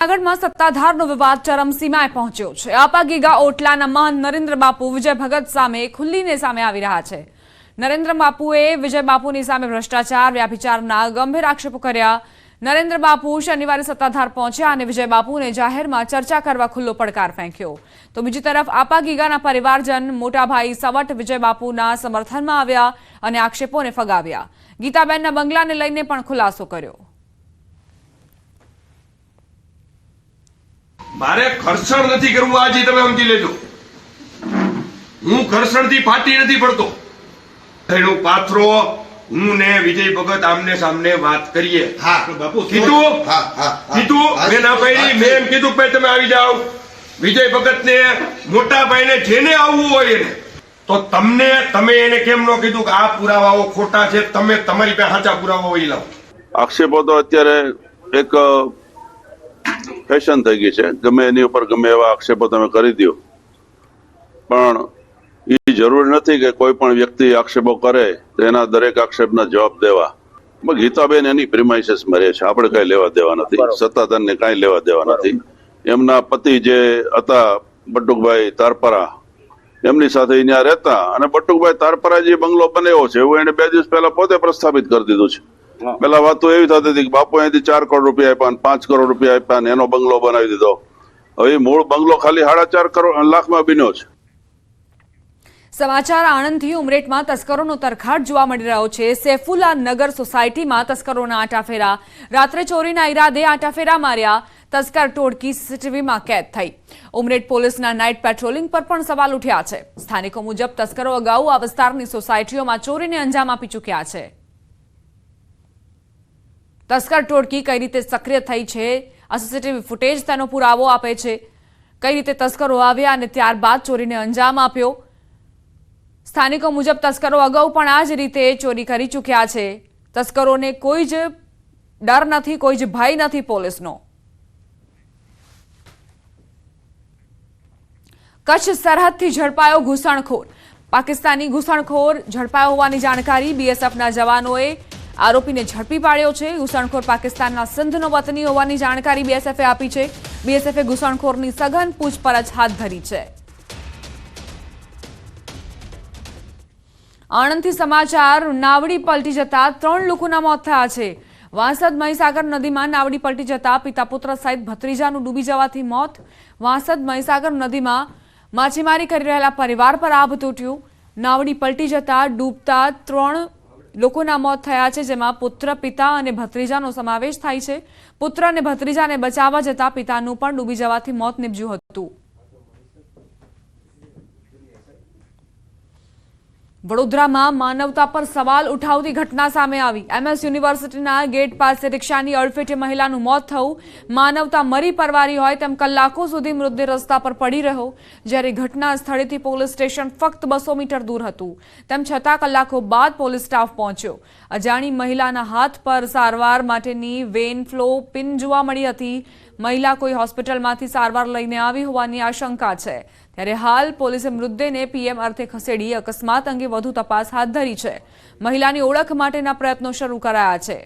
જૂનાગઢમાં સત્તાધારનો વિવાદ ચરમસીમાએ પહોંચ્યો છે। આપા ગીગા ઓટલાના મહંત નરેન્દ્ર બાપુ વિજય ભગત સામે ખુલ્લીને સામે આવી રહ્યા છે। નરેન્દ્ર બાપુએ વિજય બાપુની સામે ભ્રષ્ટાચાર વ્યાભિચારના ગંભીર આક્ષેપો કર્યા। નરેન્દ્ર બાપુ શનિવારે સત્તાધાર પહોંચ્યા અને વિજય બાપુને જાહેરમાં ચર્ચા કરવા ખુલ્લો પડકાર ફેંક્યો। તો બીજી તરફ આપા ગીગાના પરિવારજન મોટાભાઈ સવટ વિજય બાપુના સમર્થનમાં આવ્યા અને આક્ષેપોને ફગાવ્યા। ગીતાબેનના બંગલાને લઈને પણ ખુલાસો કર્યો। મારે ઘર્ષણ નથી કરવું, આજે તમે સમજી લેજો। હું ઘર્ષણથી ફાટી નથી પડતો। એનો પાથરો હું ને વિજય ભગત આમને સામને વાત કરીએ। કીધું મેં ના પાડી, મેં એમ કીધું ભાઈ તમે આવી જાઓ। વિજય ભગત ને મોટા ભાઈને જેને આવવું હોય એને, તો તમે એને કેમ ન કીધું કે આ પુરાવાઓ ખોટા છે, તમે તમારી પાસે સાચા પુરાવા હોય લાવો। આક્ષેપો તો અત્યારે એક ફેશન થઈ ગઈ છે, ગમે એની ઉપર ગમે એવા આક્ષેપો તમે કરી દો, પણ એ જરૂરી નથી કે કોઈ પણ વ્યક્તિ આક્ષેપો કરે તો એના દરેક આક્ષેપના જવાબ દેવા। ગીતાબેન એની પ્રિમાઇસીસ મરે છે, આપણે કઈ લેવા દેવા નથી, સત્તાધારને કઈ લેવા દેવા નથી। એમના પતિ જે હતા બટુકભાઈ તારપરા, એમની સાથે અહીંયા રહેતા, અને બટુકભાઈ તારપરા જે બંગલો બનાવ્યો છે એવું એને 2 દિવસ પહેલા પોતે પ્રસ્થાપિત કરી દીધું છે। પેલા વાત તો એવી થતી હતી કે બાપુ અહીંથી 4 કરોડ રૂપિયા આપ્યા, 5 કરોડ રૂપિયા આપ્યા, એનો બંગલો બનાવી દીધો। હવે મૂળ બંગલો ખાલી 4.5 લાખમાં બન્યો છે। સમાચાર આણંદથી ઉમરેઠમાં તસ્કરોનો તરખાટ જોવા મળી રહ્યો છે। સૈફુલ્લા નગર સોસાયટીમાં તસ્કરોના આંટાફેરા, રાત્રે ચોરીના ઈરાદે આંટાફેરા માર્યા, તસ્કર ટોળકી સીસીટીવીમાં કેદ થઈ। ઉમરેઠ પોલીસના નાઇટ પેટ્રોલિંગ પર પણ સવાલ ઉઠ્યા છે। સ્થાનિકો મુજબ તસ્કરો અગાઉ આ વિસ્તારની સોસાયટીઓમાં ચોરીને અંજામ આપી ચૂક્યા છે। તસ્કર ટોળકી કઈ રીતે સક્રિય થઈ છે, આ સીસીટીવી ફૂટેજ તેનો પુરાવો આપે છે। કઈ રીતે તસ્કરો આવ્યા અને ત્યારબાદ ચોરીને અંજામ આપ્યો। સ્થાનિકો મુજબ તસ્કરો અગાઉ પણ આ જ રીતે ચોરી કરી ચૂક્યા છે। તસ્કરોને કોઈ જ ડર નથી, કોઈ જ ભય નથી પોલીસનો। કચ્છ સરહદથી ઝડપાયો ઘૂસણખોર, પાકિસ્તાની ઘૂસણખોર ઝડપાયો હોવાની જાણકારી બીએસએફના જવાનોએ આરોપીને ઝડપી પાડ્યો છે। ઘૂસણખોર પાકિસ્તાનના સિંધનો વતની હોવાની જાણકારી બીએસએફે આપી છે। બીએસએફે ઘૂસણખોરની સઘન પૂછપરછ હાથ ધરી છે। આણંદથી સમાચાર, નાવડી પલટી જતા 3 લોકોના મોત થયા છે। વાંસદ મહીસાગર નદીમાં નાવડી પલટી જતા પિતા પુત્ર સહિત ભત્રીજાનું ડૂબી જવાથી મોત। વાંસદ મહીસાગર નદીમાં માછીમારી કરી રહેલા પરિવાર પર આભ તૂટ્યું। નાવડી પલટી જતા ડૂબતા 3 લોકોના મોત થયા છે, જેમાં પુત્ર, પિતા અને ભત્રીજાનો સમાવેશ થાય છે। પુત્ર અને ભત્રીજાને બચાવવા જતા પિતાનું પણ ડૂબી જવાથી મોત નીપજ્યું હતું। વડોદરામાં માનવતા પર સવાલ ઉઠાવતી ઘટના સામે આવી। એમએસ યુનિવર્સિટીના ગેટ પાસે રિક્ષાની અડફેટે મહિલાનું મોત થયું। માનવતા મરી પરવારી હોય તેમ કલાકો સુધી મૃતદેહ રસ્તા પર પડી રહ્યો, જ્યારે ઘટના સ્થળેથી પોલીસ સ્ટેશન ફક્ત 200 મીટર દૂર હતું। તેમ છતાં કલાકો બાદ પોલીસ સ્ટાફ પહોંચ્યો। અજાણી મહિલાના હાથ પર સારવાર માટેની વેન ફ્લો પિન જોવા મળી હતી। મહિલા કોઈ હોસ્પિટલમાંથી સારવાર લઈને આવી હોવાની આશંકા છે, ત્યારે હાલ પોલીસે મૃતદેહને પીએમ અર્થે ખસેડી અકસ્માત અંગે વધુ તપાસ હાથ ધરી છે। મહિલાની ઓળખ માટેના પ્રયત્નો શરૂ કરાયા છે।